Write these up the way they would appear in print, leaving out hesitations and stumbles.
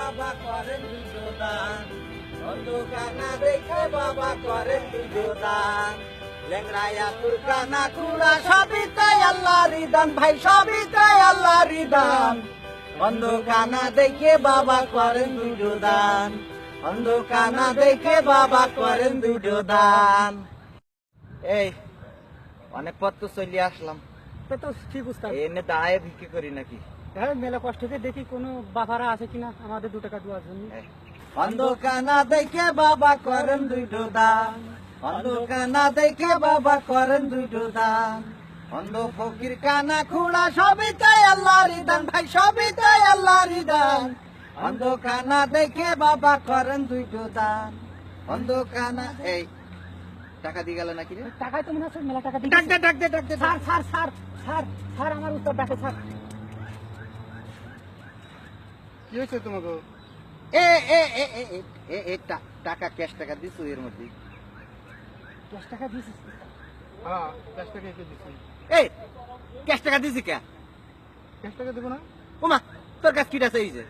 বাবা করেন দুটো দান, অন্ধ কানা দেখে বাবা করেন দুটো দান। লেংড়ায়া তোর কানা খুড়া সবই তাই আল্লাহর দান, ভাই সবই তাই আল্লাহর দান। অন্ধ কানা দেখে বাবা করেন দুটো দান, অন্ধ কানা দেখে বাবা করেন দুটো দান। এই অনেক পথ তো চলে আসলাম, তা তো ঠিক উস্তাদ। এনে দাঁড়ায় ভিক্ষে করি নাকি? হ্যাঁ, মেলা কষ্ট করে দেখি কোনো বাবারা আছে কিনা আমাদের 2 টাকা দেওয়ার জন্য। অন্ধ কানা দেখে বাবা করেন দুটো দান, অন্ধ কানা দেখে বাবা করেন দুটো দান। অন্ধ ফকির কানা খুড়া সবই তাই আল্লাহর দান, ভাই সবই তাই আল্লাহর দান। অন্ধ কানা দেখে বাবা করেন দুটো দান, অন্ধ কানা। এই টাকা দিয়ে গেল নাকি রে? টাকায় তো মনে হচ্ছে মেলা টাকা দিয়ে ডাক দে ডাক দে ডাক দে। Sir sir sir sir sir আমার উত্তর ডাকে স্যার। কি হয়েছে তোমাকে? এ এ এ এ এ এ এ টাকা ক্যাশ টাকা দিছো এর মধ্যে? 10 টাকা দিয়েছিস? হ্যাঁ, 10 টাকা এসে দিচ্ছি। এই ক্যাশ টাকা দিছি কে? 10 টাকা দেবো না? ওমা তোর কাছে কিটা চাইছে?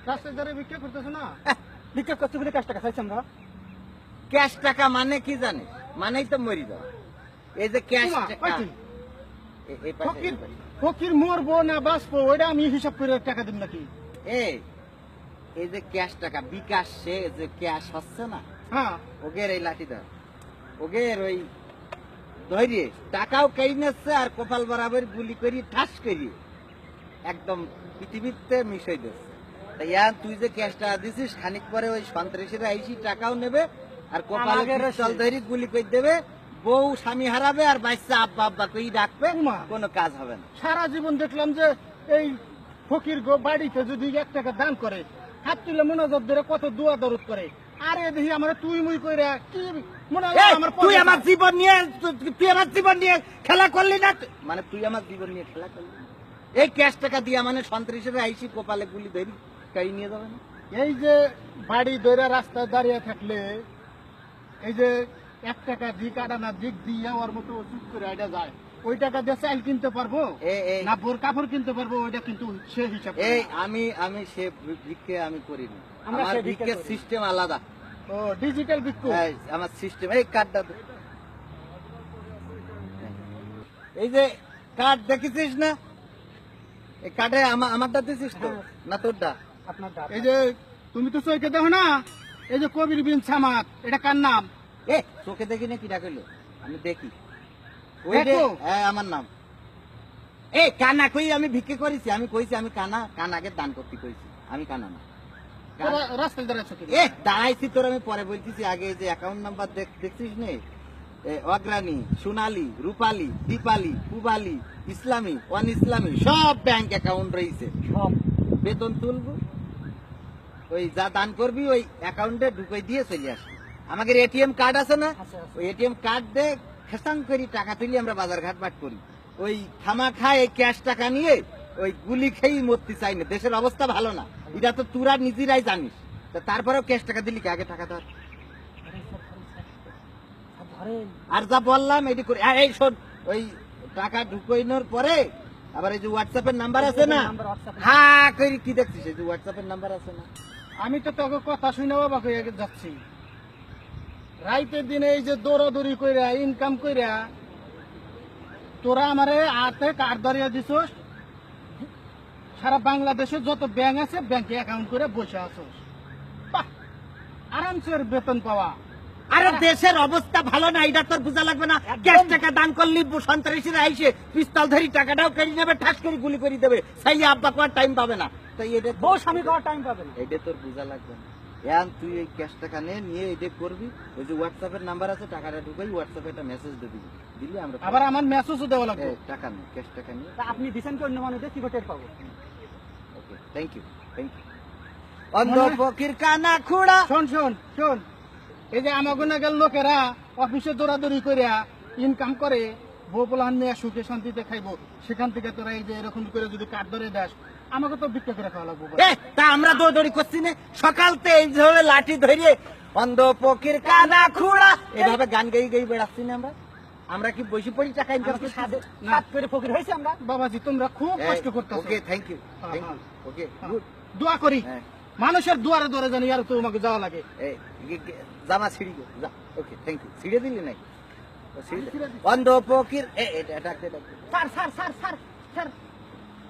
রাস্তায় ধরে বিক্রি করতেছো না? ভিক্ষা করতে বলে 10 টাকা চাইছি আমরা। ক্যাশ টাকা মানে কি জানিস? মানেই তো মরি যাওয়া। এই যে ক্যাশ ওমা, টাকা পাইছি। এই পাশে, ফকির এই পাশে। ফকির মরবো না বাঁচবো ওইটা আমি হিসাব করে টাকা দিব নাকি? এই যে ক্যাশ টাকা বিকাশ সে যে ক্যাশ হচ্ছে না, হ্যাঁ, ওগের এই লাঠি ধর, ওগের ওই ধৈর্য টাকাও কেই নিচ্ছে আর কপাল বরাবর গুলি করি ঠাস করি একদম পৃথিবীতে মিশাই দিচ্ছে। তাই ইয়ার তুই যে ক্যাশ টাকা দিছিস খানিক পরে ওই সন্ত্রাসীরা আইসি টাকাও নেবে আর কপালে আমাকে পিস্তল ধরি গুলি করে দেবে, বউ স্বামী হারাবে আর বাচ্চা আব্বা আব্বা কই ডাকবে, ওমা। কোনো কাজ হবে না। সারা জীবন দেখলাম যে এই ফকির বাড়িতে যদি 1 টাকা দান করে হাত তুলে মোনাজাত ধরে কত দোয়া দরদ করে, আরে দেখি আমার তুই মুই কইরা কি মনে হয় এই, আমার তুই আমার জীবন নিয়ে তুই আমার জীবন নিয়ে খেলা করলি না, মানে তুই আমার জীবন নিয়ে খেলা করলি না? এই ক্যাশ টাকা দিয়া মানে সন্ত্রাসীরা আইসি কপালে গুলি ধরি কাই নিয়ে যাবে না? এই যে বাড়ি ধরে রাস্তায় দাঁড়িয়ে থাকলে এই যে 1 টাকা দিক আডানা দিক দিয়ে ওর মতো চুপ করে আইডা যায়, ওই টাকা দিয়ে চাল কিনতে পারবো এই না বোর কাপড় কিনতে পারবো, ওইটা কিন্তু সে হিসাব করে। এই আমি সে ভিক্ষে আমি করি না, আমরা আমার সে ভিক্ষে ভিক্ষের করি। সিস্টেম আলাদা। ও ডিজিটাল বিক্রি। এই, আমার সিস্টেম এই কার্ডটা দে। এই যে কার্ড দেখেছিস না, এই কার্ডে আমারটা দিছিস তো হ্যাঁ। না তোরটা? আপনার দাঁত। এই যে তুমি তো চোখে দেখো না, এই যে কবির বিন সামাদ, এটা কার নাম? এ চোখে দেখি না কি ডাকলো, আমি দেখি ওই যে দেখো। হ্যাঁ আমার নাম। এই কানা কই আমি ভিক্ষে করেছি, আমি কইছি আমি কানাকে দান করতে কইছি, আমি কানা না। রাস্তায় দাঁড়াচ্ছ কি? এ দাঁড়াইছি তোর আমি পরে বলতেছি, আগে যে অ্যাকাউন্ট নাম্বার দেখছিস নে, অগ্রাণী, সোনালী, রূপালী, দীপালি, পুবালি, ইসলামী, ওয়ান ইসলামী সব ব্যাংক অ্যাকাউন্ট রয়েছে, সব বেতন তুলবো ওই যা দান করবি ওই অ্যাকাউন্টে ঢুকাই দিয়ে চলে আসবি। আমাদের এটিএম কার্ড আছে না, আছে, আছে। ওই এটিএম কার্ড দিয়ে খেসাং করি টাকা তুলি আমরা বাজার ঘাট বাট করি। ওই খামা খায় এই ক্যাশ টাকা নিয়ে ওই গুলি খেয়েই মরতে চাই না, দেশের অবস্থা ভালো না, এটা তো তোরা নিজেরাই জানিস। তা তারপরেও ক্যাশ টাকা দিলি কি? আগে টাকা ধর। ধরেন আর যা বললাম এটি করে এই শোন, ওই টাকা ঢুকাইনোর পরে আবার এই যে হোয়াটসঅ্যাপের নাম্বার আছে না, নাম্বার WhatsApp এ। হ্যাঁ করি কি দেখছিস, এই যে হোয়াটসঅ্যাপের নাম্বার আছে না, আমি তো তোকে কথা শুনে অবাক হয়ে যাচ্ছি। রাইতের দিনে এই যে দৌড়াদৌড়ি কইরা ইনকাম কইরা তোরা আমারে হাতে কার্ড ধরিয়ে দিছস, সারা বাংলাদেশে যত ব্যাংক আছে ব্যাংকে অ্যাকাউন্ট করে বসে আছোস। বাহ, আরামসে ওর বেতন পাওয়া। আরে দেশের অবস্থা ভালো না, এটা তোর বোঝা লাগবে না? ক্যাশ টাকা দান করলি সন্ত্রাসীরা আইসে পিস্তল ধরি টাকাটাও কেড়ে নেবে, ঠাস করে গুলি করে দেবে, সেই আব্বা কোয়ার টাইম পাবে না। তাই এটা বউ স্বামী খাওয়ার টাইম পাবে না। এটা তোর বোঝা লাগবে না। এখন তুই এই ক্যাশ টাকা নিয়ে এটা করবি, ওই যে হোয়াটসঅ্যাপের নাম্বার আছে, টাকাটা ঢুকাই হোয়াটসঅ্যাপে একটা মেসেজ দিবি, দিলে আমরা আবার আমার মেসেজও দেওয়া লাগবে। টাকা নেই, ক্যাশ টাকা নিয়ে। তা আপনি দিচ্ছেন কি অন্য মানুষদের কি করে টের পাবো? ওকে, থ্যাংক ইউ, থ্যাংক ইউ। অন্ধ ফকির কানা খুড়া। শোন শোন শোন, এই যে আমাকে নাগাল লোকেরা অফিসে দৌড়াদৌড়ি করিয়া ইনকাম করে বউ পোলাহান নিয়ে সুখে শান্তিতে খাইবো, সেখান থেকে তোরা এই যে এরকম করে যদি কাঠ ধরে দেস, আমাকে তো বিক্রি করে খাওয়া লাগবো। তা আমরা দৌড়ি করছি না সকালতে, এই ধরে লাঠি ধরিয়ে অন্ধ ফকির কানা খুড়া এভাবে গান গাই গাই বেড়াচ্ছি না আমরা? আমরা কি বসে পড়ি টাকা ইনকাম আমরা কি করতে? সাত করে ফকির হয়েছে আমরা? বাবাজি তোমরা খুব কষ্ট করতেছো। ওকে, থ্যাংক ইউ, হ্যাঁ, থ্যাংক ইউ, ওকে, গুড। দোয়া করি হ্যাঁ। মানুষের দুয়ারে দুয়ারে জানি আর তোমাকে যাওয়া লাগে। এই জামা ছিড়ি গো, যা ওকে থ্যাংক ইউ। ছিড়ে দিলি নাকি? ছিড়ে দে। ছিঁড়ে দিছি। অন্ধ ফকির এটা ডাকতে ডাকতে sir sir sir sir sir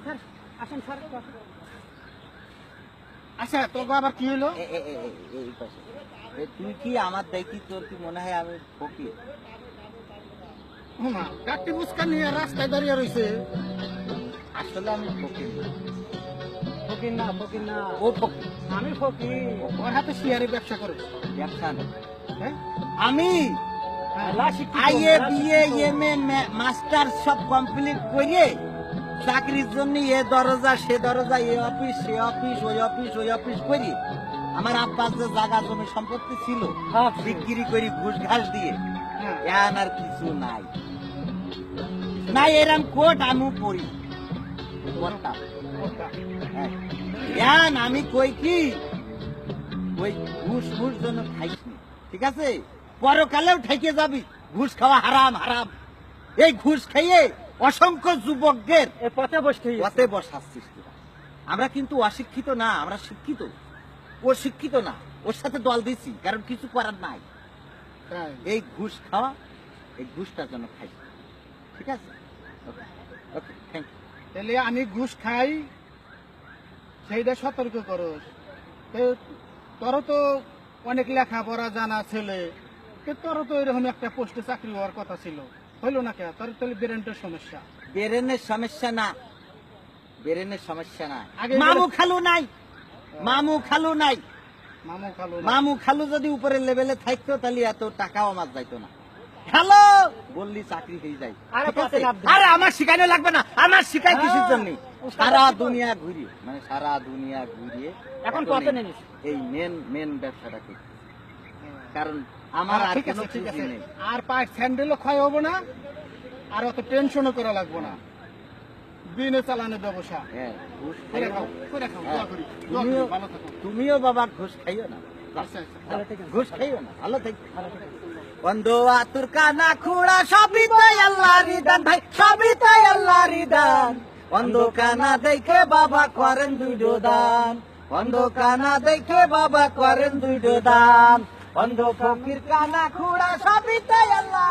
sir আসেন স্যার একটু আসেন। আচ্ছা তোকে আবার কি হলো? এই পাশে তুই কি আমার দেখি তোর কি মনে হয় আমি ফকির? হুমা কাটি বুসকা নিয়ে রাস্তায় দাঁড়িয়ে রয়েছে। আসলে আমি ফকির না। ফকির না ফকির না, ও ফকির। আমি ফকির। ওর হাতে শেয়ারে ব্যবসা করে। ব্যবসা না। হ্যাঁ আমি লা শিক্ষিত, আইএ লা বিএ শিক্ষিত। এমএ মাস্টার সব কমপ্লিট করে চাকরির জন্য এ দরজা সে দরজা, এ অফিস সে অফিস, ওই অফিস ওই অফিস করি। আমার আব্বার যে জায়গা জমি সম্পত্তি ছিল আচ্ছা। বিক্রি করি ঘুষ ঘাস দিয়ে, হ্যাঁ এখন আর কিছু নাই। নাই এরম কোট আমি পড়ি কোটটা। ওটা। হ্যাঁ। এখন আমি কই কি ওই ঘুষ ঘুষ জন্য খাইছি, ঠিক আছে? পরকালেও ঠেকে যাবি, ঘুষ খাওয়া হারাম হারাম। এই ঘুষ খাইয়ে অসংখ্য যুবকদের এ পথে বসতে পথে বসাচ্ছিস তোরা। আমরা কিন্তু অশিক্ষিত না, আমরা শিক্ষিত। ও শিক্ষিত না, ওর সাথে দল দিছি কারণ কিছু করার নাই। তাই। এই ঘুষ খাওয়া, এই ঘুষটার জন্য খাইছি, ঠিক আছে? ওকে ওকে থ্যাংক ইউ। তাহলে আমি ঘুষ খাই সেইটা সতর্ক করস। তোরও তো অনেক লেখাপড়া জানা ছেলে, তোরও তো এরকম একটা পোস্টে চাকরি হওয়ার কথা ছিল, হইলো না কে? তোর তাহলে ব্রেনটের সমস্যা। বেরেনের সমস্যা না, বেরেনের সমস্যা না। আগে মামু খালু নাই, মামু খালু নাই। মামু খালো না। মামু খালু যদি উপরের লেভেলে থাকতো তাহলে এত টাকাও আমার যাইতো না। হ্যালো বললি চাকরি হয়ে যায়। আরে ঠিক আছে? পথে লাভ দিন। আরে আমার শিখানো লাগবে না, আমার শিখাই কিসের জন্য? উস্তাদ সারা কি করে? দুনিয়া ঘুরিয়ে, মানে সারা দুনিয়া ঘুরিয়ে এখন এই- পথে নেমেছি। এই মেন ব্যবসাটা করছি। কারণ আমার আর ঠিক কোনো আছে ঠিক পুঁজি আছে, নেই। আর পায়ের স্যান্ডেলও ক্ষয় হবো না, আর অত টেনশনও করা লাগবো না। দিনে চালানোর ব্যবসা হ্যাঁ, ঘুষ করে খাইও খাও, না। করে খাও, হ্যাঁ, দোয়া করি, দোয়া করি, তুমিও ভালো থাকো। তুমিও বাবা ঘুষ খাইও না। আচ্ছা আচ্ছা। ভালো থেকেন। ঘুষ খাইও না, ভালো থাকো। বন্ধু আতুর কানা খুড়া সবই তাই আল্লাহরই দান ভাই, সবই তাই আল্লাহরই দান। অন্ধ কানা দেখে বাবা করেন দুইটো দান, অন্ধ কানা দেখে বাবা করেন দুইটো দান। অন্ধ ফকির কানা খুড়া সবই তাই আল্লাহ